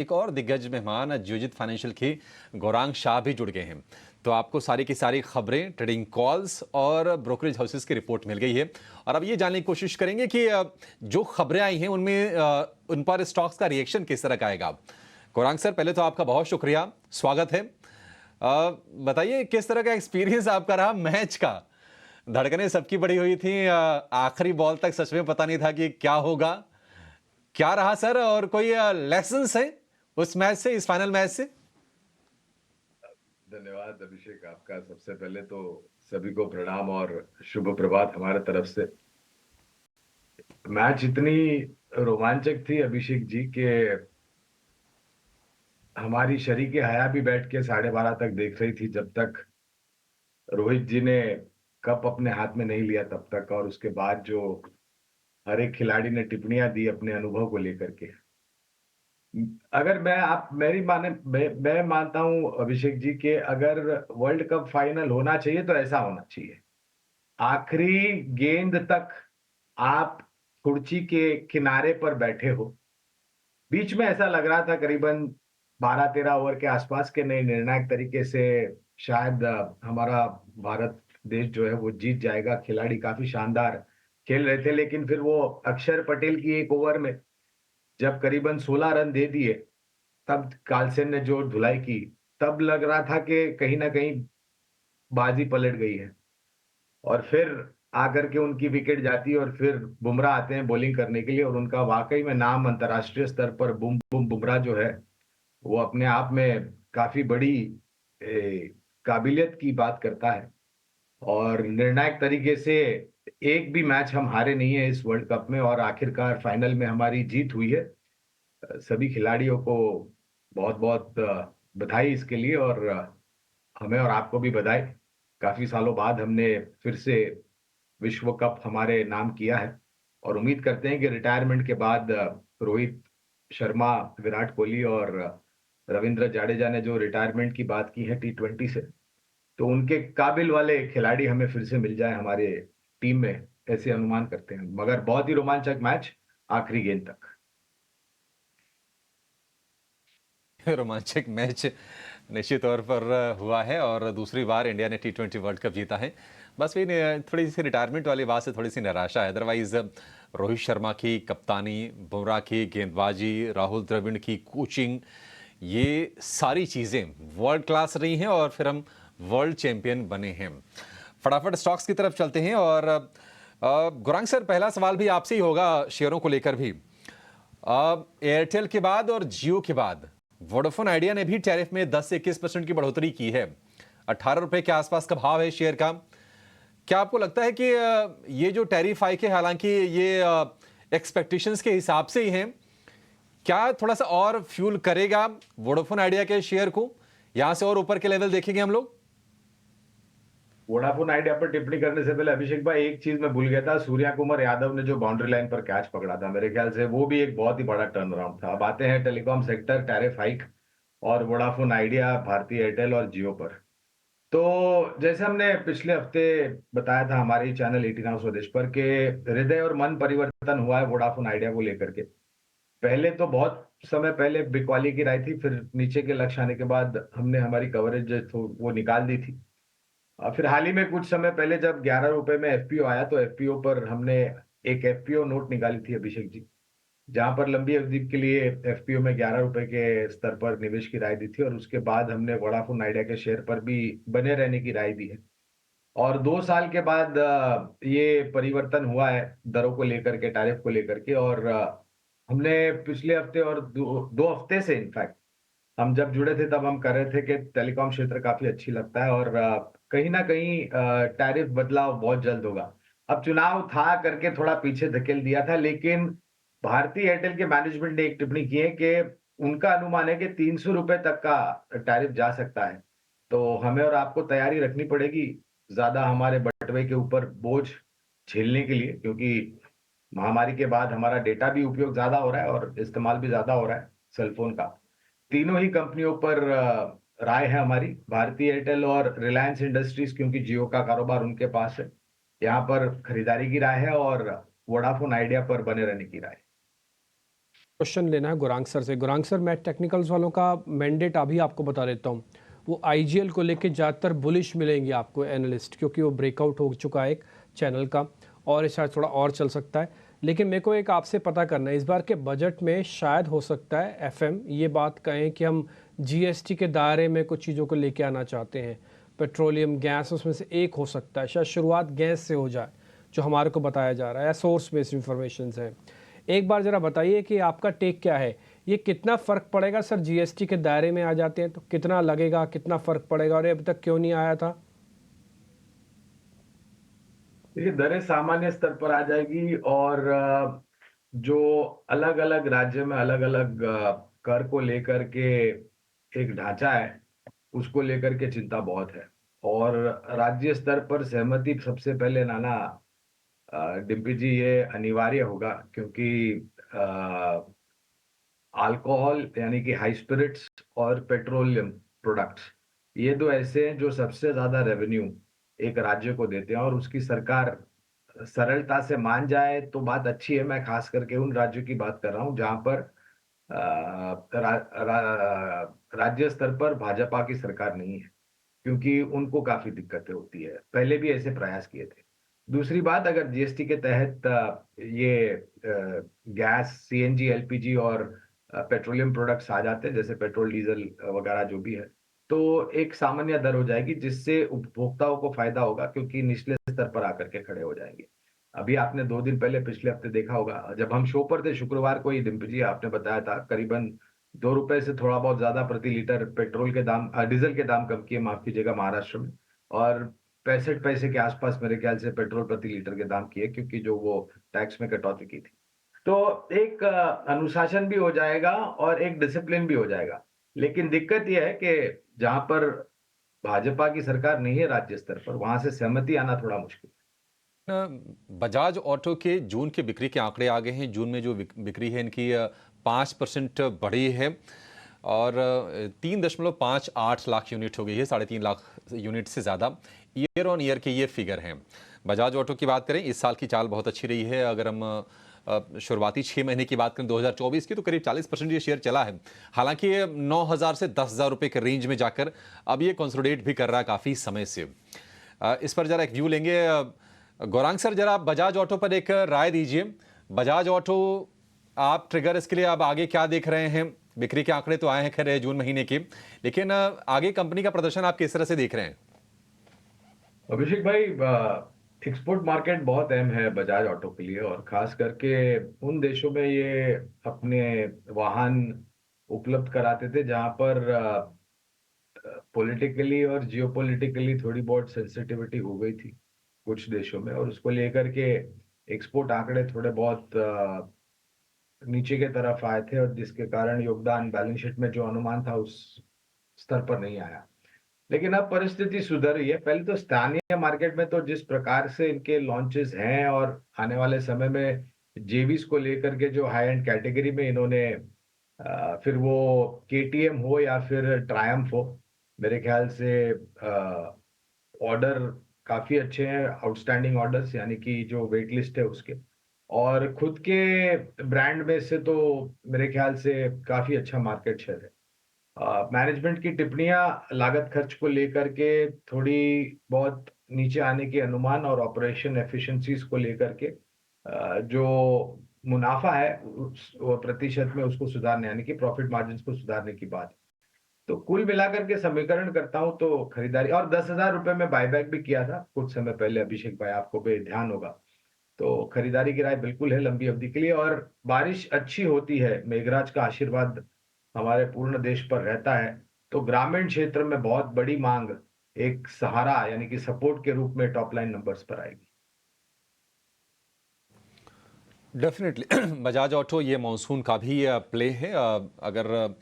एक और दिग्गज मेहमान जियोजित फाइनेंशियल के गौरांग शाह भी जुड़ गए हैं। तो आपको सारी की सारी खबरें, ट्रेडिंग कॉल्स और ब्रोकरेज हाउसेस की रिपोर्ट मिल गई है। और अब ये जानने की कोशिश करेंगे कि जो खबरें आई हैं उनमें उन पर स्टॉक्स का रिएक्शन किस तरह का आएगा। गौरांग सर, पहले तो आपका बहुत शुक्रिया, स्वागत है। बताइए किस तरह का एक्सपीरियंस आपका रहा मैच का। धड़कनें सबकी बढ़ी हुई थी, आखिरी बॉल तक सच में पता नहीं था कि क्या होगा। क्या रहा सर, और कोई लेसन्स है उस मैच से, इस फाइनल मैच से? धन्यवाद अभिषेक, आपका सबसे पहले तो सभी को प्रणाम और शुभ प्रभात हमारे तरफ से। मैच इतनी रोमांचक थी अभिषेक जी के हमारी शरीके हया भी बैठ के 12:30 तक देख रही थी, जब तक रोहित जी ने कप अपने हाथ में नहीं लिया तब तक। और उसके बाद जो हर एक खिलाड़ी ने टिप्पणियां दी अपने अनुभव को लेकर के, अगर मैं आप मेरी माने मैं मानता हूं अभिषेक जी के, अगर वर्ल्ड कप फाइनल होना चाहिए तो ऐसा होना चाहिए। आखिरी गेंद तक आप कुर्सी के किनारे पर बैठे हो। बीच में ऐसा लग रहा था करीबन 12-13 ओवर के आसपास के नए निर्णायक तरीके से शायद हमारा भारत देश जो है वो जीत जाएगा। खिलाड़ी काफी शानदार खेल रहे थे, लेकिन फिर वो अक्षर पटेल की एक ओवर में जब करीबन 16 रन दे दिए, तब कार्लसन ने जो धुलाई की, तब लग रहा था कि कहीं ना कहीं बाजी पलट गई है। और फिर आकर के उनकी विकेट जाती है और फिर बुमराह आते हैं बॉलिंग करने के लिए, और उनका वाकई में नाम अंतर्राष्ट्रीय स्तर पर बुम बुम बुमराह जो है वो अपने आप में काफी बड़ी काबिलियत की बात करता है। और निर्णायक तरीके से एक भी मैच हम हारे नहीं है इस वर्ल्ड कप में, और आखिरकार फाइनल में हमारी जीत हुई है। सभी खिलाड़ियों को बहुत बहुत बधाई इसके लिए, और हमें और आपको भी बधाई। काफी सालों बाद हमने फिर से विश्व कप हमारे नाम किया है, और उम्मीद करते हैं कि रिटायरमेंट के बाद रोहित शर्मा, विराट कोहली और रविंद्र जाडेजा ने जो रिटायरमेंट की बात की है T20 से, तो उनके काबिल वाले खिलाड़ी हमें फिर से मिल जाए हमारे टीम में, ऐसे अनुमान करते हैं। मगर बहुत ही रोमांचक मैच आखिरी गेंद तक। रोमांचक मैच निश्चित तौर पर हुआ है और दूसरी बार इंडिया ने T20 वर्ल्ड कप जीता है। बस भी थोड़ी सी रिटायरमेंट वाली बात से थोड़ी सी निराशा है। अदरवाइज रोहित शर्मा की कप्तानी, बुमराह की गेंदबाजी, राहुल द्रविड़ की कोचिंग, ये सारी चीज़ें वर्ल्ड क्लास रही हैं और फिर हम वर्ल्ड चैंपियन बने हैं। फटाफट स्टॉक्स की तरफ चलते हैं। और गुरांग सर, पहला सवाल भी आपसे ही होगा शेयरों को लेकर भी। एयरटेल के बाद और जियो के बाद वोडाफोन आइडिया ने भी टैरिफ में 10 से 21% की बढ़ोतरी की है। 18 रुपए के आसपास का भाव है शेयर का। क्या आपको लगता है कि ये जो टैरिफ हाइक है, हालांकि ये एक्सपेक्टेशंस के हिसाब से ही है, क्या थोड़ा सा और फ्यूल करेगा वोडाफोन आइडिया के शेयर को? यहां से और ऊपर के लेवल देखेंगे हम लोग? वोडाफोन आइडिया पर टिप्पणी करने से पहले अभिषेक भाई, एक चीज मैं भूल गया था। सूर्या कुमार यादव ने जो बाउंड्री लाइन पर कैच पकड़ा था, मेरे ख्याल से वो भी एक बहुत ही बड़ा टर्न अराउंड था। अब आते हैं टेलीकॉम सेक्टर, टैरिफ हाइक और वोडाफोन आइडिया, भारतीय एयरटेल और जियो पर। तो जैसे हमने पिछले हफ्ते बताया था हमारे चैनल 18 स्वदेश पर, के हृदय और मन परिवर्तन हुआ है वोडाफोन आइडिया को लेकर के। पहले तो बहुत समय पहले बिकवाली की राय थी, फिर नीचे के लक्ष्य आने के बाद हमने हमारी कवरेज जो वो निकाल दी थी। फिर हाल ही में कुछ समय पहले जब 11 रुपए में एफपीओ आया, तो एफपीओ पर हमने एक एफपीओ नोट निकाली थी अभिषेक जी, जहां पर लंबी अवधि के लिए एफपीओ में 11 रुपए के स्तर पर निवेश की राय दी थी, और उसके बाद हमने वोडाफोन आइडिया के शेयर पर भी बने रहने की राय दी है। और 2 साल के बाद ये परिवर्तन हुआ है दरों को लेकर के, टैरिफ को लेकर के। और हमने पिछले हफ्ते और 2 हफ्ते से इनफैक्ट हम जब जुड़े थे तब हम कर रहे थे कि टेलीकॉम क्षेत्र काफी अच्छी लगता है, और कहीं ना कहीं टैरिफ बदलाव बहुत जल्द होगा। अब चुनाव था करके थोड़ा पीछे धकेल दिया था, लेकिन भारतीय एयरटेल के मैनेजमेंट ने एक टिप्पणी की है कि उनका अनुमान है कि 300 रुपए तक का टैरिफ जा सकता है। तो हमें और आपको तैयारी रखनी पड़ेगी ज्यादा हमारे बटवे के ऊपर बोझ झेलने के लिए, क्योंकि महामारी के बाद हमारा डेटा भी उपयोग ज्यादा हो रहा है और इस्तेमाल भी ज्यादा हो रहा है सेलफोन का। तीनों ही कंपनियों पर राय है हमारी, भारतीय एयरटेल और रिलायंस इंडस्ट्रीज, क्योंकि जियो का कारोबार उनके पास है, यहाँ पर खरीदारी की राय है, और वोडाफोन आइडिया पर बने रहने की राय। क्वेश्चन लेना है गुरांग सर से। गुरांग सर, मैं टेक्निकल्स वालों का मैंडेट अभी आपको बता देता हूँ। वो आईजीएल को लेके ज़्यादातर बुलिश मिलेंगे आपको एनालिस्ट, क्योंकि वो ब्रेकआउट हो चुका है एक चैनल का, और शायद थोड़ा और चल सकता है। लेकिन मेरे को एक आपसे पता करना है, इस बार के बजट में शायद हो सकता है एफएम ये बात कहें कि हम जीएसटी के दायरे में कुछ चीज़ों को लेके आना चाहते हैं। पेट्रोलियम, गैस, उसमें से एक हो सकता है, शायद शुरुआत गैस से हो जाए, जो हमारे को बताया जा रहा है, या सोर्स बेस्ड इंफॉर्मेशन है। एक बार ज़रा बताइए कि आपका टेक क्या है, ये कितना फ़र्क पड़ेगा सर? जीएसटी के दायरे में आ जाते हैं तो कितना लगेगा, कितना फ़र्क पड़ेगा, और ये अभी तक क्यों नहीं आया था? देखिए, दरें सामान्य स्तर पर आ जाएगी और जो अलग अलग राज्य में अलग अलग कर को लेकर के एक ढांचा है, उसको लेकर के चिंता बहुत है। और राज्य स्तर पर सहमति सबसे पहले नाना डिम्पी जी, ये अनिवार्य होगा, क्योंकि अल्कोहल यानी कि हाई स्पिरिट्स और पेट्रोलियम प्रोडक्ट्स, ये दो ऐसे हैं जो सबसे ज्यादा रेवेन्यू एक राज्य को देते हैं, और उसकी सरकार सरलता से मान जाए तो बात अच्छी है। मैं खास करके उन राज्यों की बात कर रहा हूँ जहां पर रा, रा, राज्य स्तर पर भाजपा की सरकार नहीं है, क्योंकि उनको काफ़ी दिक्कतें होती है। पहले भी ऐसे प्रयास किए थे। दूसरी बात, अगर जीएसटी के तहत ये गैस, सीएनजी, एलपीजी और पेट्रोलियम प्रोडक्ट्स आ जाते हैं, जैसे पेट्रोल, डीज़ल वगैरह जो भी है, तो एक सामान्य दर हो जाएगी, जिससे उपभोक्ताओं को फ़ायदा होगा, क्योंकि निचले स्तर पर आकर के खड़े हो जाएँगे। अभी आपने 2 दिन पहले पिछले हफ्ते देखा होगा, जब हम शो पर थे शुक्रवार को ही, डिम्पल जी आपने बताया था, करीबन ₹2 से थोड़ा बहुत ज़्यादा प्रति लीटर पेट्रोल के दाम, डीज़ल के दाम कम किए, माफ़ कीजिएगा, महाराष्ट्र में। और 65 पैसे के आसपास मेरे ख्याल से पेट्रोल प्रति लीटर के दाम किए, क्योंकि जो वो टैक्स में कटौती की थी। तो एक अनुशासन भी हो जाएगा और एक डिसिप्लिन भी हो जाएगा। लेकिन दिक्कत ये है कि जहाँ पर भाजपा की सरकार नहीं है राज्य स्तर पर, वहाँ से सहमति आना थोड़ा मुश्किल है। बजाज ऑटो के जून की बिक्री के आंकड़े आ गए हैं। जून में जो बिक्री है इनकी 5% बढ़ी है और 3.58 लाख यूनिट हो गई है, 3.5 लाख यूनिट से ज़्यादा ईयर ऑन ईयर के ये फिगर हैं। बजाज ऑटो की बात करें, इस साल की चाल बहुत अच्छी रही है। अगर हम शुरुआती 6 महीने की बात करें 2024 की, तो करीब 40% ये शेयर चला है। हालांकि ये 9,000 से 10,000 रुपये के रेंज में जाकर अब ये कंसोलिडेट भी कर रहा है काफ़ी समय से। इस पर ज़रा एक व्यू लेंगे। गौरांग सर, जरा आप बजाज ऑटो पर एक राय दीजिए। बजाज ऑटो, आप ट्रिगर इसके लिए अब आगे क्या देख रहे हैं? बिक्री के आंकड़े तो आए हैं खैर जून महीने के, लेकिन आगे कंपनी का प्रदर्शन आप किस तरह से देख रहे हैं? अभिषेक भाई, एक्सपोर्ट मार्केट बहुत अहम है बजाज ऑटो के लिए, और खास करके उन देशों में ये अपने वाहन उपलब्ध कराते थे जहां पर पॉलिटिकली और जियोपॉलिटिकली थोड़ी बहुत सेंसिटिविटी हो गई थी कुछ देशों में, और उसको लेकर के एक्सपोर्ट आंकड़े थोड़े बहुत नीचे के तरफ आए थे, और जिसके कारण योगदान बैलेंस शीट में जो अनुमान था उस स्तर पर नहीं आया। लेकिन अब परिस्थिति सुधर रही है। पहले तो स्थानीय मार्केट में तो जिस प्रकार से इनके लॉन्चेस हैं, और आने वाले समय में जेवीज को लेकर के जो हाई एंड कैटेगरी में इन्होंने फिर वो केटीएम हो या फिर ट्रायम्फ हो, मेरे ख्याल से ऑर्डर काफी अच्छे हैं, आउटस्टैंडिंग ऑर्डर्स, यानी कि जो वेट लिस्ट है उसके, और खुद के ब्रांड में से तो मेरे ख्याल से काफी अच्छा मार्केट शेयर है। मैनेजमेंट की टिप्पणियां लागत खर्च को लेकर के थोड़ी बहुत नीचे आने के अनुमान, और ऑपरेशन एफिशिएंसीज को लेकर के जो मुनाफा है उस वो प्रतिशत में उसको सुधारने, यानी कि प्रॉफिट मार्जिन को सुधारने की बात। तो कुल मिलाकर के समीकरण करता हूं तो खरीदारी, और 10,000 रुपए में बायबैक भी किया था कुछ समय पहले, अभिषेक भाई आपको भी ध्यान होगा। तो खरीदारी की राय बिल्कुल है लंबी अवधि के लिए, और बारिश अच्छी होती है, मेघराज का आशीर्वाद हमारे पूर्ण देश पर रहता है, तो ग्रामीण क्षेत्र में बहुत बड़ी मांग एक सहारा यानी कि सपोर्ट के रूप में टॉप लाइन नंबर्स पर आएगी। डेफिनेटली बजाज ऑटो ये मॉनसून का भी प्ले है। अगर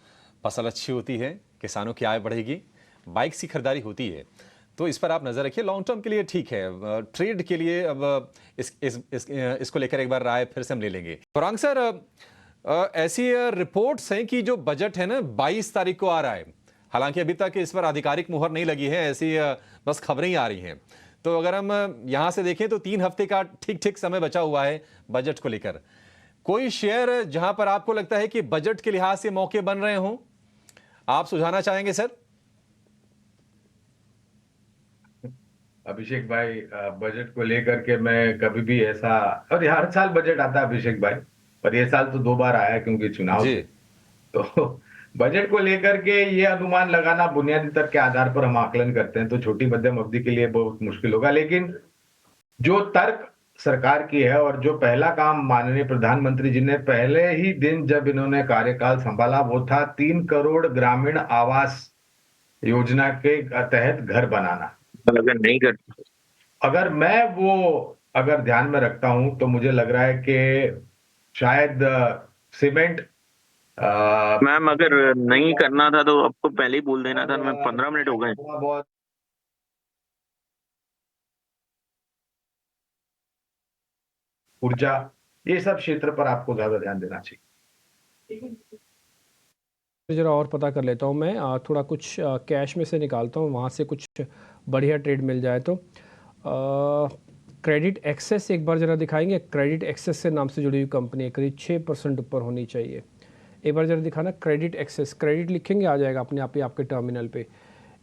फसल अच्छी होती है, किसानों की आय बढ़ेगी, बाइक्स की खरीदारी होती है, तो इस पर आप नज़र रखिए। लॉन्ग टर्म के लिए ठीक है, ट्रेड के लिए अब इसको लेकर एक बार राय फिर से हम ले लेंगे। फरहान सर, ऐसी रिपोर्ट्स हैं कि जो बजट है ना 22 तारीख को आ रहा है। हालांकि अभी तक इस पर आधिकारिक मुहर नहीं लगी है, ऐसी बस खबरें ही आ रही हैं। तो अगर हम यहाँ से देखें तो 3 हफ्ते का ठीक ठीक समय बचा हुआ है बजट को लेकर। कोई शेयर जहां पर आपको लगता है कि बजट के लिहाज से मौके बन रहे हों, आप सुझाना चाहेंगे सर? अभिषेक भाई, बजट को लेकर के मैं कभी भी ऐसा, और ये हर साल बजट आता है अभिषेक भाई, पर ये साल तो 2 बार आया क्योंकि चुनाव जी। थे। तो बजट को लेकर के ये अनुमान लगाना बुनियादी तर्क के आधार पर हम आकलन करते हैं, तो छोटी मध्यम अवधि के लिए बहुत मुश्किल होगा। लेकिन जो तर्क सरकार की है और जो पहला काम माननीय प्रधानमंत्री जी ने पहले ही दिन जब इन्होंने कार्यकाल संभाला, वो था 3 करोड़ ग्रामीण आवास योजना के तहत घर बनाना। अगर नहीं कर अगर मैं वो अगर ध्यान में रखता हूं तो मुझे लग रहा है कि शायद सीमेंट मैम, अगर नहीं करना था तो आपको पहले ही बोल देना था। मैं 15 मिनट हो गए। थोड़ा बहुत ऊर्जा, ये सब क्षेत्र पर आपको ज्यादा ध्यान देना चाहिए। ज़रा और पता कर लेता हूँ मैं, थोड़ा कुछ कैश में से निकालता हूँ, वहाँ से कुछ बढ़िया ट्रेड मिल जाए तो। क्रेडिट एक्सेस एक बार ज़रा दिखाएंगे। क्रेडिट एक्सेस से नाम से जुड़ी हुई कंपनी है, करीब 6% ऊपर होनी चाहिए। एक बार ज़रा दिखाना क्रेडिट एक्सेस, क्रेडिट लिखेंगे आ जाएगा अपने आप ही आपके टर्मिनल पे।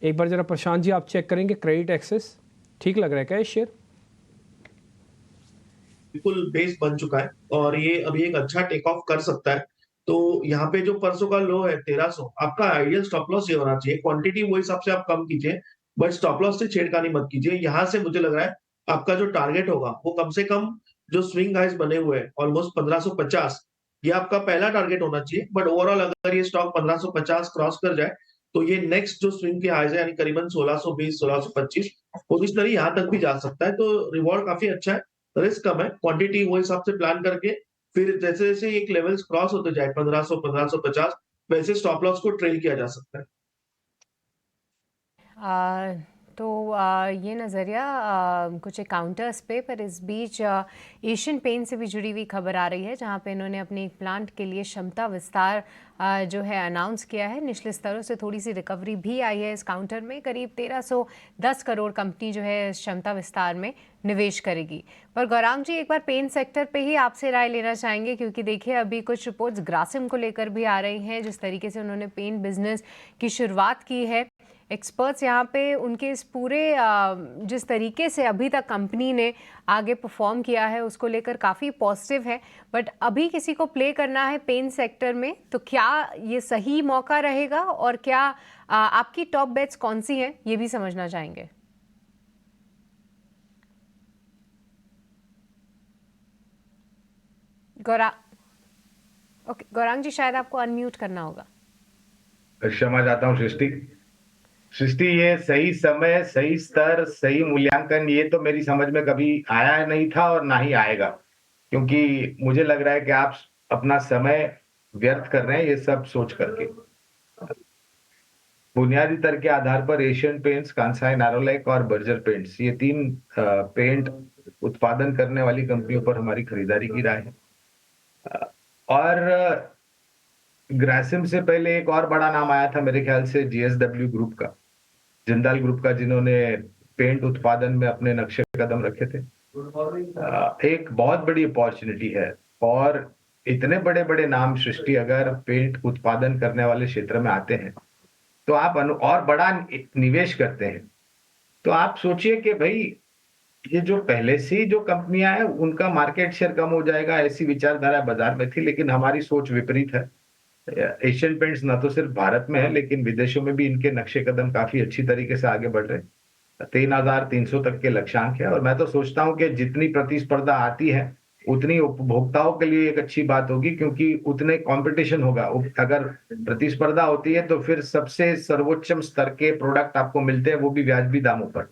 एक बार ज़रा प्रशांत जी आप चेक करेंगे क्रेडिट एक्सेस, ठीक लग रहा है क्या ये शेयर? बिल्कुल बेस बन चुका है और ये अभी एक अच्छा टेक ऑफ कर सकता है। तो यहाँ पे जो परसों का लो है 1300, आपका आइडियल स्टॉप लॉस ये होना चाहिए। क्वांटिटी वो हिसाब से आप कम कीजिए, बट स्टॉप लॉस से छेड़खानी मत कीजिए। यहाँ से मुझे लग रहा है आपका जो टारगेट होगा वो कम से कम जो स्विंग हाइज बने हुए हैं ऑलमोस्ट 1550, ये आपका पहला टारगेट होना चाहिए। बट ओवरऑल अगर ये स्टॉक 1550 क्रॉस कर जाए तो ये नेक्स्ट जो स्विंग के हाइज है यानी करीबन 1620 1625 पोजिशनरी यहाँ तक भी जा सकता है। तो रिवॉर्ड काफी अच्छा है, रिस्क कम है। क्वांटिटी वो हिसाब से प्लान करके फिर जैसे जैसे एक लेवल्स क्रॉस होते जाए 1500 1550, वैसे स्टॉप लॉस को ट्रेल किया जा सकता है। ये नज़रिया कुछ काउंटर्स पे, पर इस बीच एशियन पेंट से भी जुड़ी हुई खबर आ रही है, जहां पे इन्होंने अपने एक प्लांट के लिए क्षमता विस्तार जो है अनाउंस किया है। निचले स्तरों से थोड़ी सी रिकवरी भी आई है इस काउंटर में। करीब 1310 करोड़ कंपनी जो है इस क्षमता विस्तार में निवेश करेगी। पर गौरांग जी, एक बार पेंट सेक्टर पे ही आपसे राय लेना चाहेंगे, क्योंकि देखिए अभी कुछ रिपोर्ट्स ग्रासिम को लेकर भी आ रही हैं। जिस तरीके से उन्होंने पेंट बिजनेस की शुरुआत की है, एक्सपर्ट्स यहाँ पे उनके इस पूरे जिस तरीके से अभी तक कंपनी ने आगे परफॉर्म किया है उसको लेकर काफ़ी पॉजिटिव है। बट अभी किसी को प्ले करना है पेंट सेक्टर में तो क्या ये सही मौका रहेगा, और क्या आपकी टॉप बेट्स कौन सी हैं ये भी समझना चाहेंगे। गौरांग जी, शायद आपको अनम्यूट करना होगा। क्षमा चाहता हूँ सृष्टि, ये सही समय, सही स्तर, सही मूल्यांकन, ये तो मेरी समझ में कभी आया नहीं था और ना ही आएगा, क्योंकि मुझे लग रहा है कि आप अपना समय व्यर्थ कर रहे हैं ये सब सोच करके। बुनियादी तर्क के आधार पर एशियन पेंट्स, कांसाई नैरोलैक और बर्जर पेंट्स, ये 3 पेंट उत्पादन करने वाली कंपनियों पर हमारी खरीदारी की राय है। और ग्रासिम से पहले एक और बड़ा नाम आया था मेरे ख्याल से, जीएसडब्ल्यू ग्रुप का, जिंदाल ग्रुप का, जिन्होंने पेंट उत्पादन में अपने नक्शे कदम रखे थे। एक बहुत बड़ी अपॉर्चुनिटी है, और इतने बड़े बड़े नाम सृष्टि अगर पेंट उत्पादन करने वाले क्षेत्र में आते हैं तो आप और बड़ा निवेश करते हैं, तो आप सोचिए कि भाई ये जो पहले से ही जो कंपनियां हैं उनका मार्केट शेयर कम हो जाएगा, ऐसी विचारधारा बाजार में थी। लेकिन हमारी सोच विपरीत है। एशियन पेंट्स न तो सिर्फ भारत में है लेकिन विदेशों में भी इनके नक्शे कदम काफी अच्छी तरीके से आगे बढ़ रहे हैं। 3,300 तक के लक्ष्यांक है, और मैं तो सोचता हूं कि जितनी प्रतिस्पर्धा आती है उतनी उपभोक्ताओं के लिए एक अच्छी बात होगी, क्योंकि उतने कंपटीशन होगा। अगर प्रतिस्पर्धा होती है तो फिर सबसे सर्वोच्च स्तर के प्रोडक्ट आपको मिलते हैं, वो भी वाजिबी दामों पर।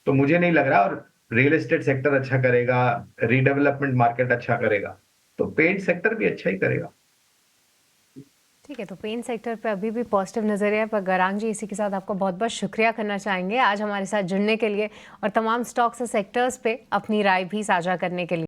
तो मुझे नहीं लग रहा, और रियल एस्टेट सेक्टर अच्छा करेगा, रीडेवलपमेंट मार्केट अच्छा करेगा, तो पेंट सेक्टर भी अच्छा ही करेगा। ठीक है, तो पेंट सेक्टर पे अभी भी पॉजिटिव नजरिया है। पर गौरांग जी, इसी के साथ आपको बहुत बहुत शुक्रिया करना चाहेंगे आज हमारे साथ जुड़ने के लिए और तमाम स्टॉक्स और सेक्टर्स पे अपनी राय भी साझा करने के लिए।